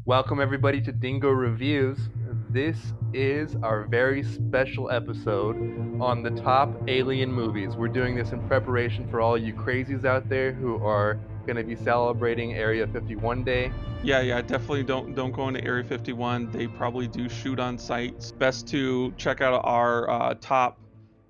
Welcome, everybody, to Dingo Reviews. This is our very special episode on the top alien movies. We're doing this in preparation for all you crazies out there who are going to be celebrating Area 51 Day. Yeah, definitely don't go into Area 51. They probably do shoot on sites. Best to check out our top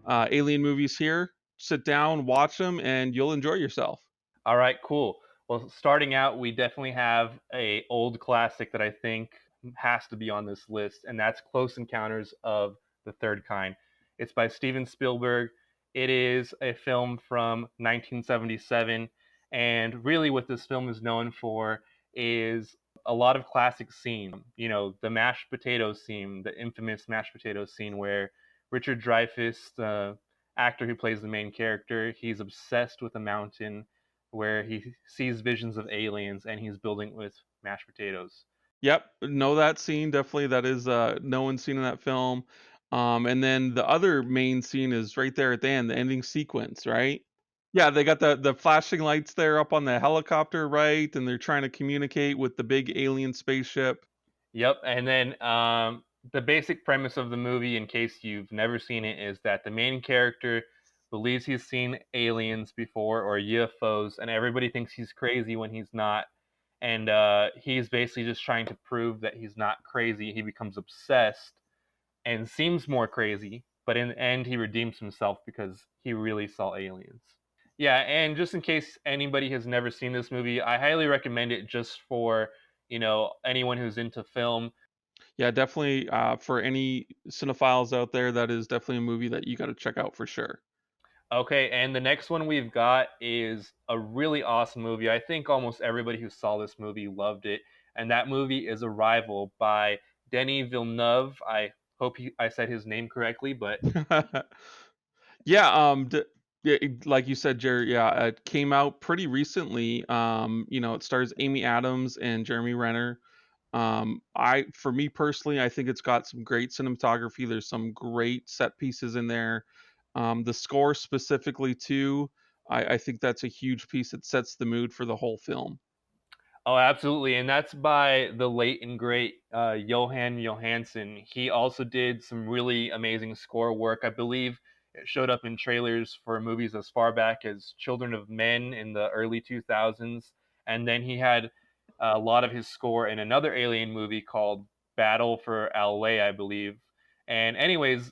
alien movies here. Sit down, watch them, and you'll enjoy yourself. All right, cool. Well, starting out, we definitely have a old classic that I think has to be on this list, and that's Close Encounters of the Third Kind. It's by Steven Spielberg. It is a film from 1977, and really what this film is known for is a lot of classic scenes. You know, the mashed potatoes scene, the infamous mashed potatoes scene where Richard Dreyfuss, the actor who plays the main character, he's obsessed with a mountain where he sees visions of aliens and he's building with mashed potatoes. Yep, know that scene definitely. That is no one scene in that film. And then the other main scene is right there at the end, the ending sequence, right? Yeah, they got the flashing lights there up on the helicopter, right? And they're trying to communicate with the big alien spaceship. Yep, and then the basic premise of the movie, in case you've never seen it, is that the main character believes he's seen aliens before or UFOs, and everybody thinks he's crazy when he's not. And he's basically just trying to prove that he's not crazy. He becomes obsessed and seems more crazy, but in the end, he redeems himself because he really saw aliens. Yeah, and just in case anybody has never seen this movie, I highly recommend it just for, anyone who's into film. Yeah, definitely, for any cinephiles out there, that is definitely a movie that you gotta check out for sure. Okay, and the next one we've got is a really awesome movie. I think almost everybody who saw this movie loved it, and that movie is Arrival by Denis Villeneuve. I hope I said his name correctly, but Yeah, yeah, like you said, Jerry, yeah, it came out pretty recently. It stars Amy Adams and Jeremy Renner. For me personally, I think it's got some great cinematography. There's some great set pieces in there. The score specifically too, I think that's a huge piece that sets the mood for the whole film. oh, absolutely, and that's by the late and great Johan Johansson. He also did some really amazing score work. I believe it showed up in trailers for movies as far back as Children of Men in the early 2000s, and then he had a lot of his score in another Alien movie called Battle for LA, I believe. And anyways,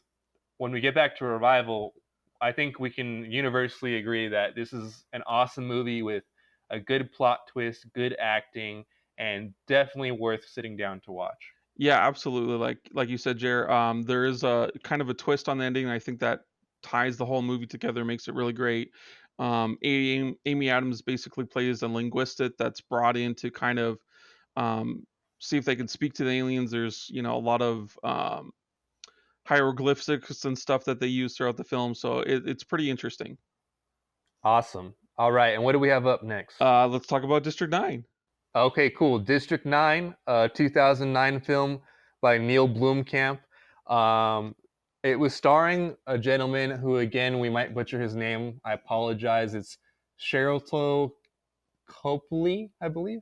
when we get back to Revival, I think we can universally agree that this is an awesome movie with a good plot twist, good acting, and definitely worth sitting down to watch. Yeah, absolutely. Like you said, Jer, there is a kind of a twist on the ending, and I think that ties the whole movie together, makes it really great. Amy Adams basically plays a linguistic that's brought in to kind of um, see if they can speak to the aliens. There's a lot of hieroglyphics and stuff that they use throughout the film, so it's pretty interesting. Awesome. All right, and what do we have up next? Let's talk about District 9. Okay, cool. District 9, 2009 film by Neil Blomkamp. Um, it was starring a gentleman who, again, we might butcher his name. I apologize. It's Sherrilto Copley, I believe.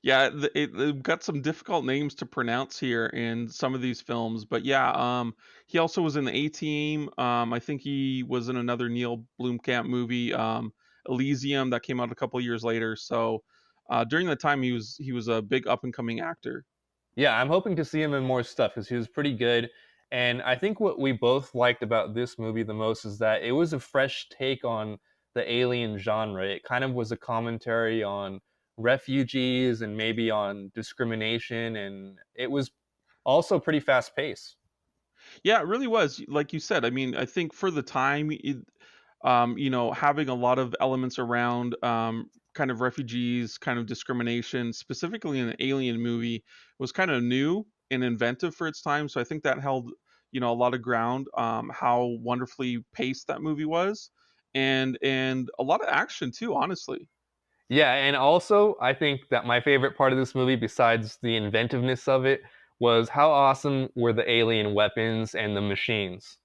Yeah, it got some difficult names to pronounce here in some of these films, but yeah, he also was in the A Team. I think he was in another Neil Blomkamp movie, Elysium, that came out a couple years later. So during that time, he was a big up and coming actor. Yeah, I'm hoping to see him in more stuff because he was pretty good. And I think what we both liked about this movie the most is that it was a fresh take on the alien genre. It kind of was a commentary on refugees and maybe on discrimination, and it was also pretty fast paced. Yeah, it really was. Like you said, I mean, I think for the time, having a lot of elements around kind of refugees, kind of discrimination, specifically in the Alien movie, was kind of new and inventive for its time. So I think that held, a lot of ground. How wonderfully paced that movie was, and a lot of action too. Honestly, Yeah, and also I think that my favorite part of this movie, besides the inventiveness of it, was how awesome were the alien weapons and the machines.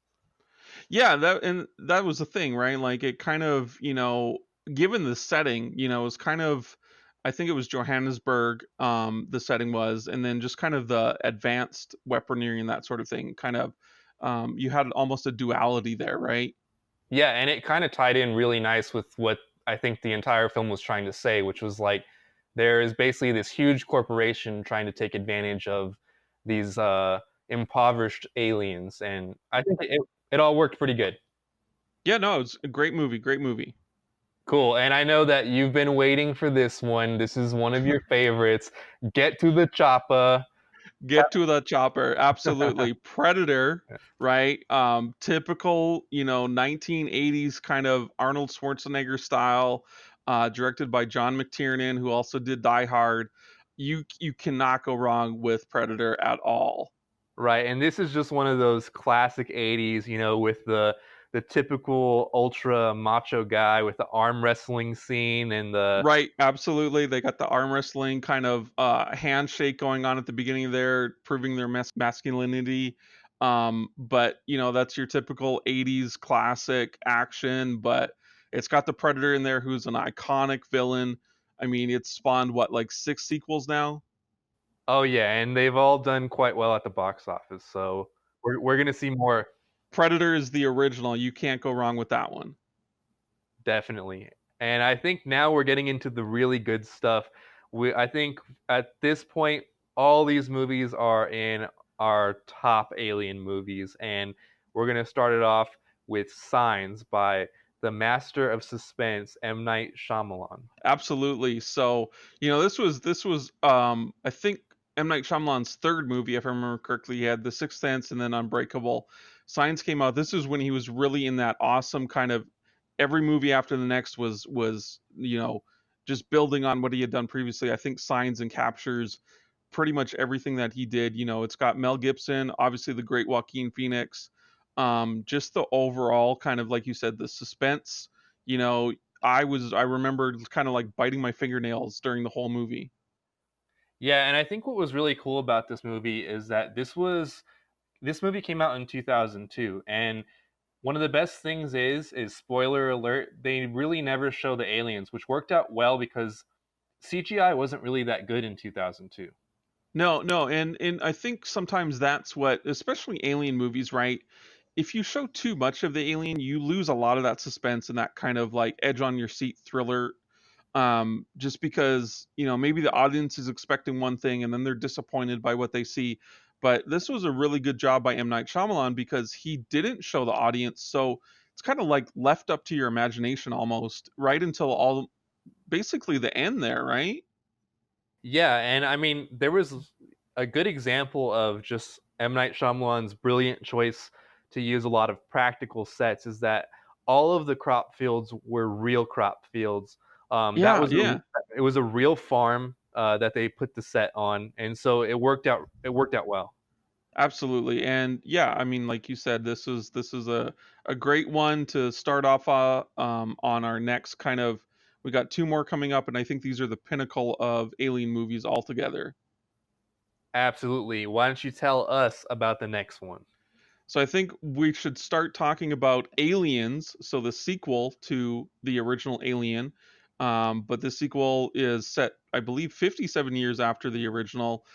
yeah, that was the thing, right? Like it kind of, given the setting, it was kind of I think it was Johannesburg, the setting was, and then just kind of the advanced weaponry and that sort of thing. Kind of, you had almost a duality there, right? Yeah, and it kind of tied in really nice with what I think the entire film was trying to say, which was like there is basically this huge corporation trying to take advantage of these impoverished aliens, and I think it all worked pretty good. Yeah, no, it's a great movie, great movie. Cool, and I know that you've been waiting for this one. This is one of your favorites. Get to the chopper. Get to the chopper, absolutely. Predator, right? Typical, 1980s kind of Arnold Schwarzenegger style, directed by John McTiernan, who also did Die Hard. You cannot go wrong with Predator at all. Right, and this is just one of those classic '80s, with the typical ultra macho guy with the arm wrestling scene and the Right, absolutely. They got the arm wrestling kind of handshake going on at the beginning there, proving their masculinity. But that's your typical 80s classic action, but it's got the Predator in there who's an iconic villain. I mean, it's spawned what, like 6 sequels now? oh yeah, and they've all done quite well at the box office. So we're gonna see more, Predator is the original. You can't go wrong with that one. definitely. And I think now we're getting into the really good stuff. I think at this point, all these movies are in our top alien movies, and we're gonna start it off with Signs by the master of suspense, M. Night Shyamalan. Absolutely. So, this was I think M Night Shyamalan's third movie, if I remember correctly. He had The Sixth Sense and then Unbreakable. Signs came out. This is when he was really in that awesome kind of every movie after the next was just building on what he had done previously. I think Signs and captures pretty much everything that he did. It's got Mel Gibson, obviously the great Joaquin Phoenix. Just the overall kind of like you said, the suspense. You know, I remember kind of like biting my fingernails during the whole movie. Yeah, and I think what was really cool about this movie is that this movie came out in 2002, and one of the best things is spoiler alert, they really never show the aliens, which worked out well because CGI wasn't really that good in 2002. No, no, and I think sometimes that's what, especially alien movies, right? If you show too much of the alien, you lose a lot of that suspense and that kind of like edge on your seat thriller. Just because maybe the audience is expecting one thing and then they're disappointed by what they see. But this was a really good job by M Night Shyamalan because he didn't show the audience, so it's kind of like left up to your imagination almost right until all basically the end there, right? Yeah, and I mean, there was a good example of just M. Night Shyamalan's brilliant choice to use a lot of practical sets is that all of the crop fields were real crop fields. That Yeah, was yeah. it was a real farm that they put the set on, and so it worked out. It worked out well. Absolutely. And yeah, I mean, like you said, this is a great one to start off on our next kind of. We got two more coming up, and I think these are the pinnacle of alien movies altogether. Absolutely. Why don't you tell us about the next one? So I think we should start talking about Aliens, so the sequel to the original Alien. But the sequel is set, I believe, 57 years after the original.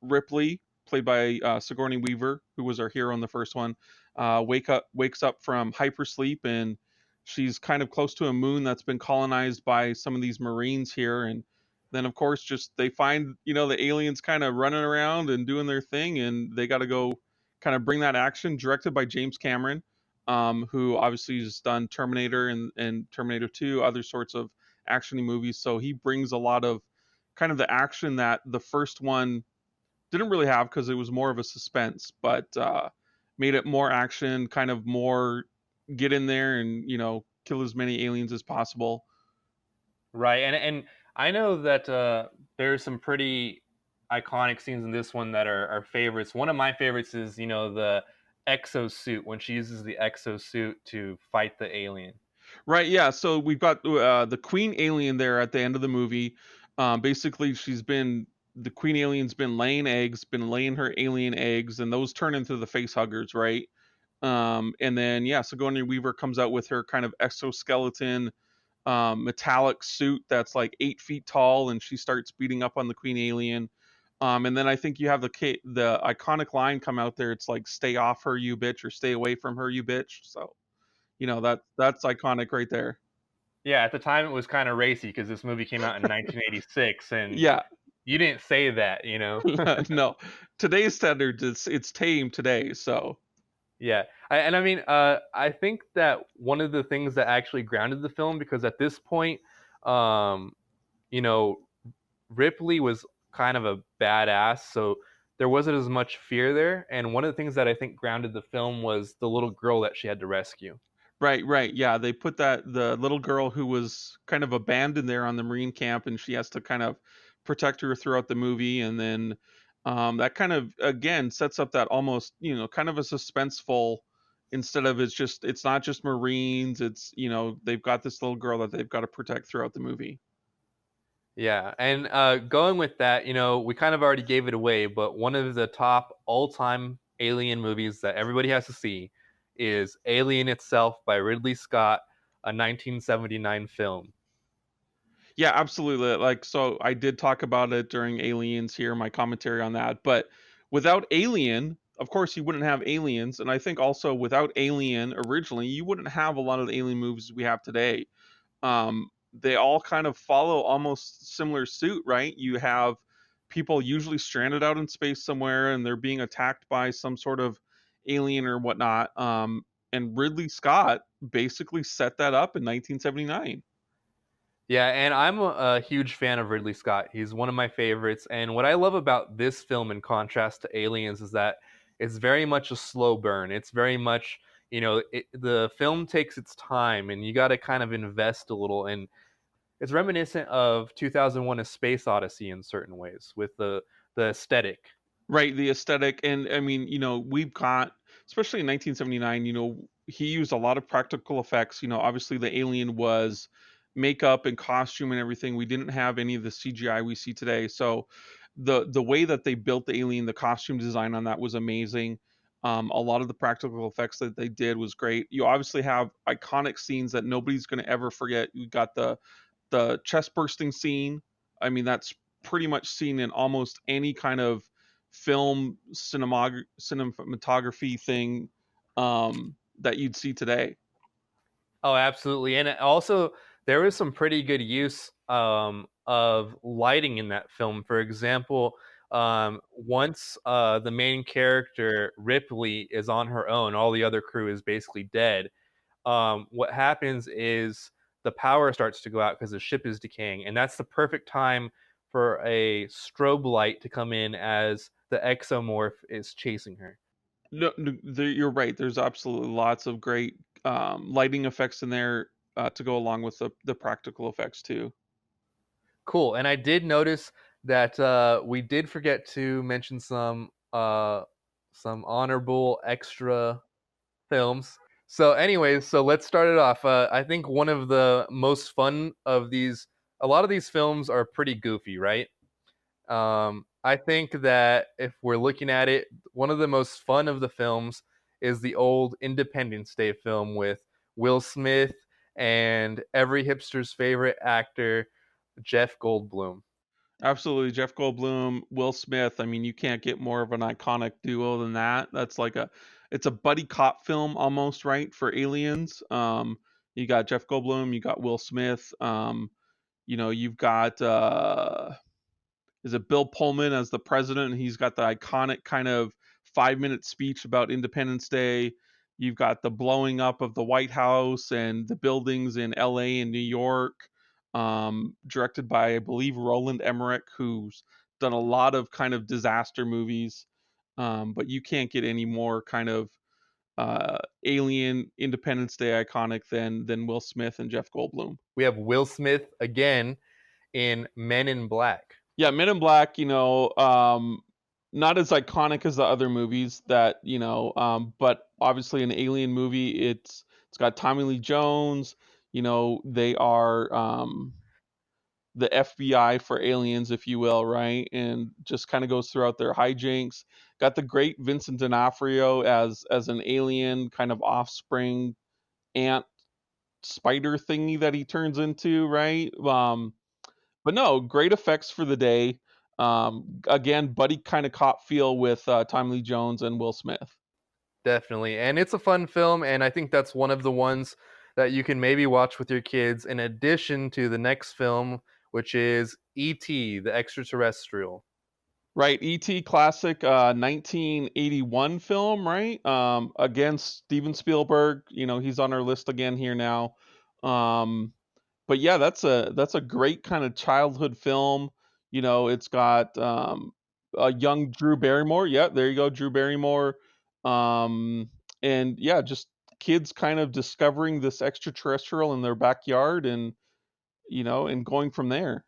Ripley, played by Sigourney Weaver, who was our hero in the first one, wakes up from hypersleep, and she's kind of close to a moon that's been colonized by some of these Marines here. And then, of course, just they find the aliens kind of running around and doing their thing, and they got to go kind of bring that action, directed by James Cameron, who obviously has done Terminator and Terminator 2, other sorts of actiony movies. So he brings a lot of kind of the action that the first one didn't really have because it was more of a suspense, but made it more action, kind of more get in there and kill as many aliens as possible. Right, and I know that there's some pretty iconic scenes in this one that are favorites. One of my favorites is the exosuit when she uses the exosuit to fight the alien. Right, yeah. So we've got the queen alien there at the end of the movie. Basically, the queen alien's been laying eggs, been laying her alien eggs, and those turn into the face huggers, right? And then yeah, Sigourney Weaver comes out with her kind of exoskeleton metallic suit that's like 8 feet tall, and she starts beating up on the queen alien. And then I think you have the iconic line come out there. It's like, "Stay off her, you bitch," or "Stay away from her, you bitch." So that's iconic right there. Yeah, at the time it was kind of racy because this movie came out in 1986, and Yeah, you didn't say that, you know. yeah, no. Today's standards, it's tame today. So Yeah, I mean, I think that one of the things that actually grounded the film, because at this point, um, you know, Ripley was kind of a badass, so there wasn't as much fear there. And one of the things that I think grounded the film was the little girl that she had to rescue. right, right, yeah. They put the little girl who was kind of abandoned there on the Marine camp, and she has to kind of protect her throughout the movie, and then that kind of again sets up that almost kind of a suspenseful. Instead of it's not just Marines, it's they've got this little girl that they've got to protect throughout the movie. Yeah, and going with that, we kind of already gave it away, but one of the top all-time Alien movies that everybody has to see is Alien itself by Ridley Scott, a 1979 film. Yeah, absolutely. Like, so I did talk about it during Aliens here, my commentary on that. But without Alien, of course, you wouldn't have Aliens. And I think also without Alien originally, you wouldn't have a lot of the Alien movies we have today. They all kind of follow almost similar suit, right? You have people usually stranded out in space somewhere and they're being attacked by some sort of alien or whatnot. And Ridley Scott basically set that up in 1979. Yeah, and I'm a huge fan of Ridley Scott. He's one of my favorites. And what I love about this film, in contrast to Aliens, is that it's very much a slow burn. It's very much, the film takes its time, and you got to kind of invest a little. And it's reminiscent of 2001: A Space Odyssey in certain ways, with the aesthetic. Right, the aesthetic, and I mean, we've got, especially in 1979, he used a lot of practical effects. Obviously the alien was makeup and costume and everything. We didn't have any of the CGI we see today. So the way that they built the alien, the costume design on that was amazing. A lot of the practical effects that they did was great. You obviously have iconic scenes that nobody's going to ever forget. You got the chest bursting scene. I mean, that's pretty much seen in almost any kind of cinematography thing that you'd see today. Oh, absolutely. And also, there was some pretty good use of lighting in that film. For example, once the main character, Ripley, is on her own, all the other crew is basically dead. What happens is the power starts to go out because the ship is decaying. And that's the perfect time for a strobe light to come in as the exomorph is chasing her. No, no, you're right. There's absolutely lots of great lighting effects in there to go along with the practical effects too. Cool. And I did notice that we did forget to mention some honorable extra films. So, anyways, so let's start it off. I think one of the most fun of these, a lot of these films are pretty goofy, right? I think that if we're looking at it, one of the most fun of the films is the old Independence Day film with Will Smith and every hipster's favorite actor, Jeff Goldblum. Absolutely, Jeff Goldblum, Will Smith. I mean, you can't get more of an iconic duo than that. It's a buddy cop film almost, right? For aliens. You got Jeff Goldblum, you got Will Smith. You've got is it Bill Pullman as the president, and he's got the iconic kind of 5-minute speech about Independence Day. You've got the blowing up of the White House and the buildings in LA and New York, directed by, I believe, Roland Emmerich, who's done a lot of kind of disaster movies. But you can't get any more kind of alien Independence Day iconic than Will Smith and Jeff Goldblum. We have Will Smith again in Men in Black. Yeah, Men in Black, not as iconic as the other movies that, but obviously an alien movie. It's got Tommy Lee Jones. They are the FBI for aliens, if you will, right? And just kind of goes throughout their hijinks. Got the great Vincent D'Onofrio as an alien kind of offspring ant spider thingy that he turns into, right? But no, great effects for the day. Again, buddy kind of cop feel with Tommy Lee Jones and Will Smith. Definitely. And it's a fun film, and I think that's one of the ones that you can maybe watch with your kids in addition to the next film, which is E.T., the Extraterrestrial. Right, E.T. classic, 1981 film, right? Again, Steven Spielberg, he's on our list again here now. Um, but yeah, that's a great kind of childhood film. It's got a young Drew Barrymore. Yeah, there you go, Drew Barrymore. Um, and yeah, just kids kind of discovering this extraterrestrial in their backyard, and going from there.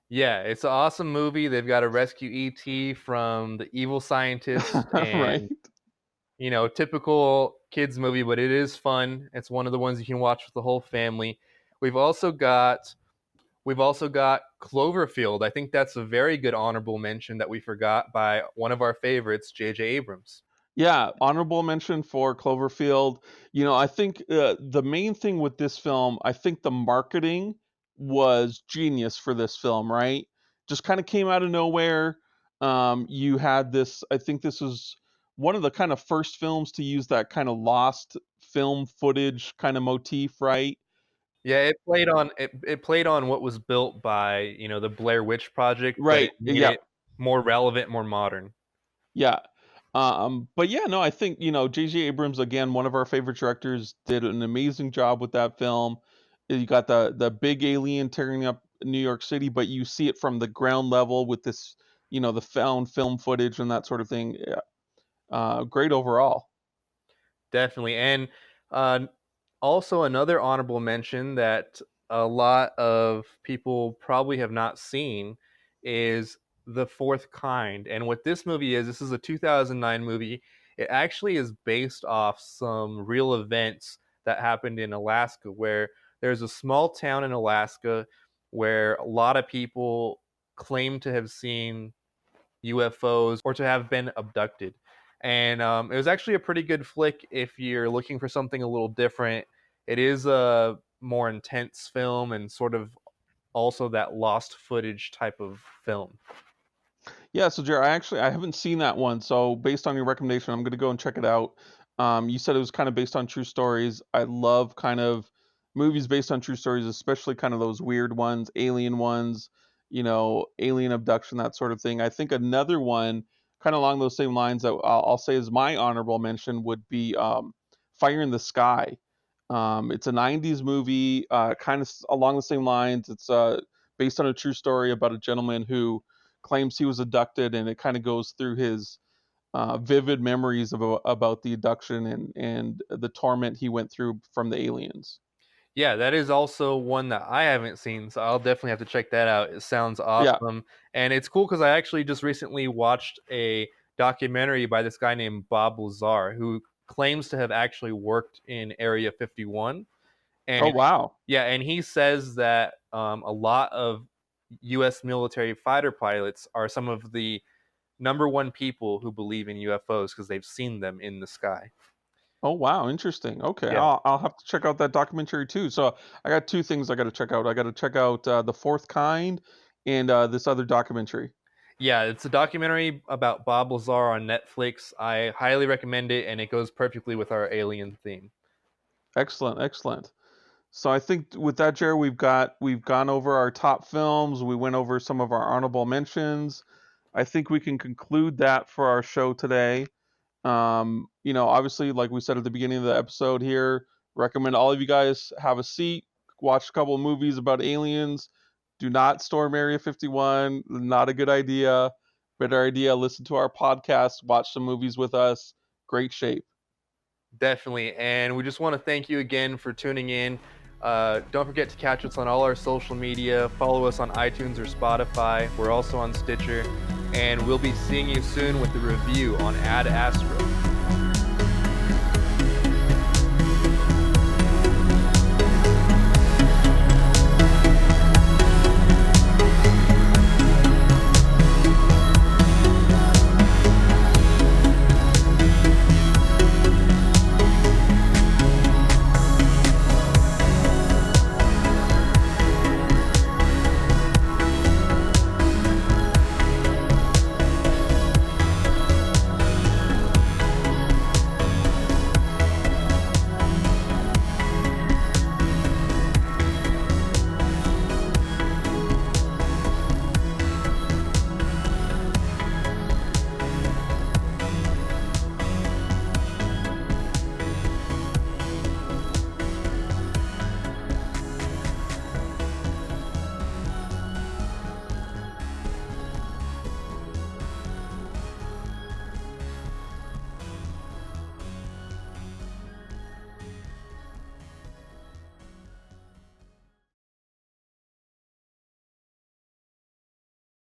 Yeah, it's an awesome movie. They've got to rescue E.T. from the evil scientist, Right. and typical kids movie, but it is fun. It's one of the ones you can watch with the whole family. We've also got we've also got Cloverfield. I think that's a very good honorable mention that we forgot by one of our favorites, J.J. Abrams. Yeah, honorable mention for Cloverfield. I think the main thing with this film, I think the marketing was genius for this film, right? Just kind of came out of nowhere. You had this, I think this was one of the kind of first films to use that kind of lost film footage kind of motif, right? Yeah, it played on what was built by, the Blair Witch Project, but it Right. made Yeah. it more relevant, more modern. Yeah. But yeah, no, I think, J.J. Abrams, again, one of our favorite directors, did an amazing job with that film. You got the big alien tearing up New York City, but you see it from the ground level with this, the found film footage and that sort of thing. Yeah. Great overall. Definitely. And uh, also another honorable mention that a lot of people probably have not seen is The Fourth Kind. And what this movie is, this is a 2009 movie. It actually is based off some real events that happened in Alaska, where there's a small town in Alaska where a lot of people claim to have seen UFOs or to have been abducted. And it was actually a pretty good flick if you're looking for something a little different. It is a more intense film and sort of also that lost footage type of film. Yeah, so Jared, I haven't seen that one. So based on your recommendation, I'm gonna go and check it out. You said it was kind of based on true stories. I love kind of movies based on true stories, especially kind of those weird ones, alien ones, alien abduction, that sort of thing. I think another one, kind of along those same lines, that I'll say is my honorable mention would be Fire in the Sky. It's a '90s movie, kind of along the same lines. It's based on a true story about a gentleman who claims he was abducted, and it kind of goes through his vivid memories about the abduction and the torment he went through from the aliens. Yeah, that is also one that I haven't seen, so I'll definitely have to check that out. It sounds Yeah. awesome. And it's cool because I actually just recently watched a documentary by this guy named Bob Lazar, who claims to have actually worked in Area 51. And Oh wow. yeah, and he says that a lot of U.S. military fighter pilots are some of the number one people who believe in UFOs because they've seen them in the sky. Oh wow. Interesting. Okay, Yeah, I'll have to check out that documentary too. So I got two things I got to check out. I got to check out The Fourth Kind and this other documentary. yeah, it's a documentary about Bob Lazar on Netflix. I highly recommend it, and it goes perfectly with our alien theme. Excellent. Excellent. So I think with that, Jared, we've gone over our top films. We went over some of our honorable mentions. I think we can conclude that for our show today. Obviously, like we said at the beginning of the episode here, recommend all of you guys have a seat, watch a couple of movies about aliens. Do not storm Area 51. Not a good idea. Better idea, listen to our podcast, watch some movies with us. Great shape. Definitely. And we just want to thank you again for tuning in. Don't forget to catch us on all our social media. Follow us on iTunes or Spotify. We're also on Stitcher. And we'll be seeing you soon with the review on Ad Astra.